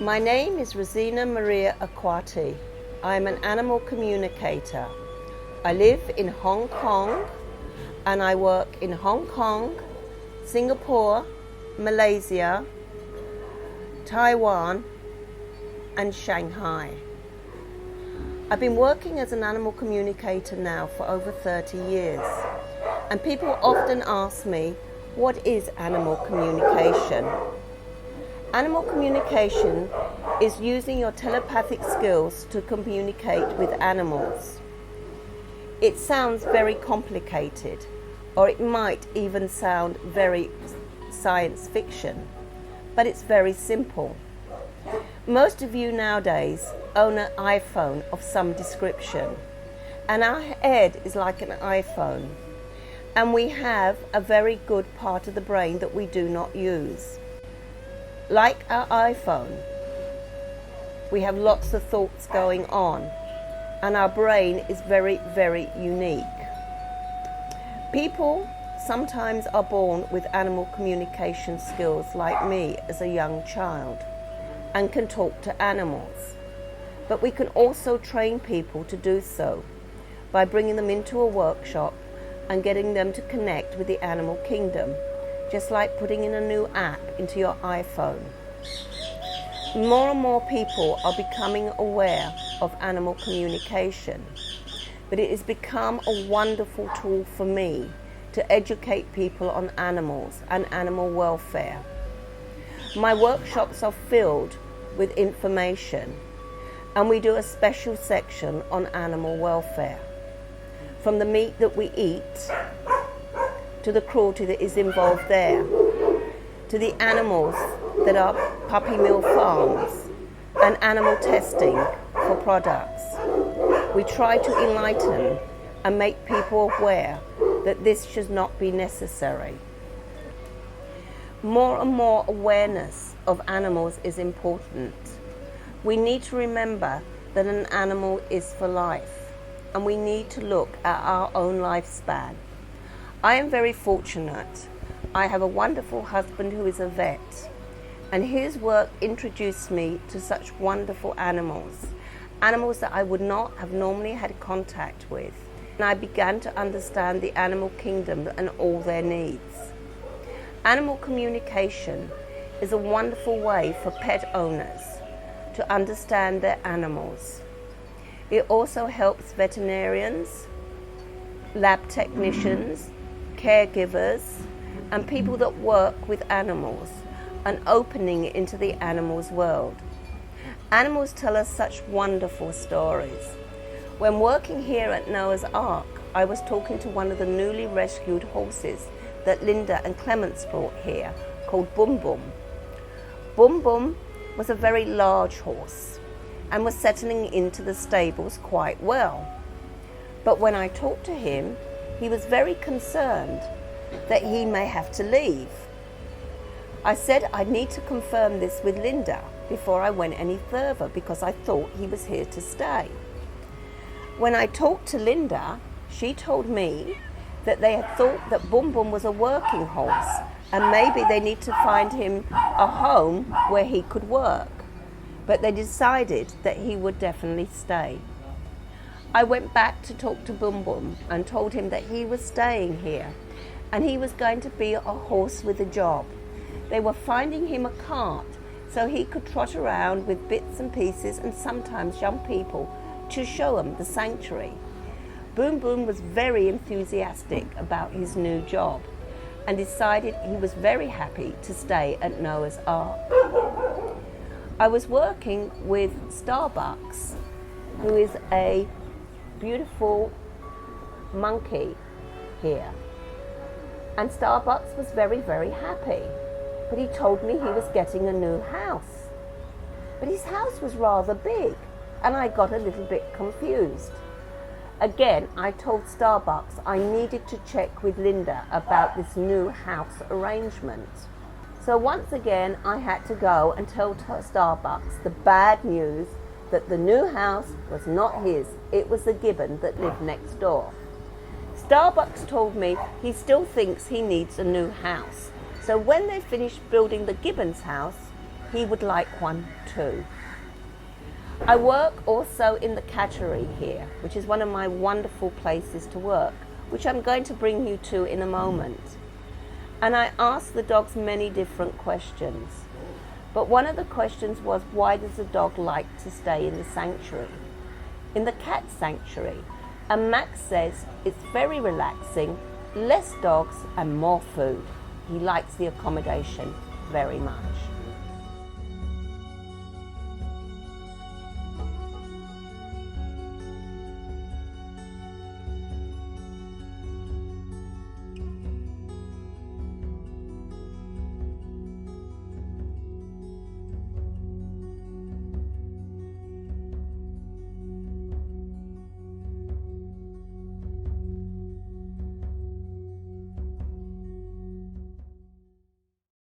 My name is Rosina Maria Akwati. I am an animal communicator. I live in Hong Kong and I work in Hong Kong, Singapore, Malaysia, Taiwan and Shanghai. I've been working as an animal communicator now for over 30 years, and people often ask me, what is animal communication? Animal communication is using your telepathic skills to communicate with animals. It sounds very complicated, or it might even sound very science fiction, but it's very simple. Most of you nowadays own an iPhone of some description, and our head is like an iPhone, and we have a very good part of the brain that we do not use. Like our iPhone, we have lots of thoughts going on, and our brain is very, very unique. People sometimes are born with animal communication skills like me as a young child and can talk to animals. But we can also train people to do so by bringing them into a workshop and getting them to connect with the animal kingdom, just like putting in a new app into your iPhone. More and more people are becoming aware of animal communication, but it has become a wonderful tool for me to educate people on animals and animal welfare. My workshops are filled with information, and we do a special section on animal welfare. From the meat that we eat, to the cruelty that is involved there, to the animals that are puppy mill farms and animal testing for products. We try to enlighten and make people aware that this should not be necessary. More and more awareness of animals is important. We need to remember that an animal is for life, and we need to look at our own lifespan. I am very fortunate. I have a wonderful husband who is a vet, and his work introduced me to such wonderful animals that I would not have normally had contact with. And I began to understand the animal kingdom and all their needs. Animal communication is a wonderful way for pet owners to understand their animals. It also helps veterinarians, lab technicians, caregivers, and people that work with animals and opening into the animals' world. Animals tell us such wonderful stories. When working here at Noah's Ark, I was talking to one of the newly rescued horses that Linda and Clements brought here, called Boom Boom. Boom Boom was a very large horse and was settling into the stables quite well. But when I talked to him, he was very concerned that he may have to leave. I said I'd need to confirm this with Linda before I went any further, because I thought he was here to stay. When I talked to Linda, she told me that they had thought that Boom Boom was a working horse and maybe they need to find him a home where he could work. But they decided that he would definitely stay. I went back to talk to Boom Boom and told him that he was staying here and he was going to be a horse with a job. They were finding him a cart so he could trot around with bits and pieces and sometimes young people to show them the sanctuary. Boom Boom was very enthusiastic about his new job and decided he was very happy to stay at Noah's Ark. I was working with Starbucks, who is a beautiful monkey here. And Starbucks was very, very happy. But he told me he was getting a new house. But his house was rather big, and I got a little bit confused. Again, I told Starbucks I needed to check with Linda about this new house arrangement. So once again, I had to go and tell Starbucks the bad news that the new house was not his. It was the gibbon that lived next door. Starbucks told me he still thinks he needs a new house. So when they finished building the gibbon's house, he would like one too. I work also in the cattery here, which is one of my wonderful places to work, which I'm going to bring you to in a moment. And I asked the dogs many different questions. But one of the questions was, why does the dog like to stay in the sanctuary? In the cat sanctuary. And Max says it's very relaxing, less dogs and more food. He likes the accommodation very much.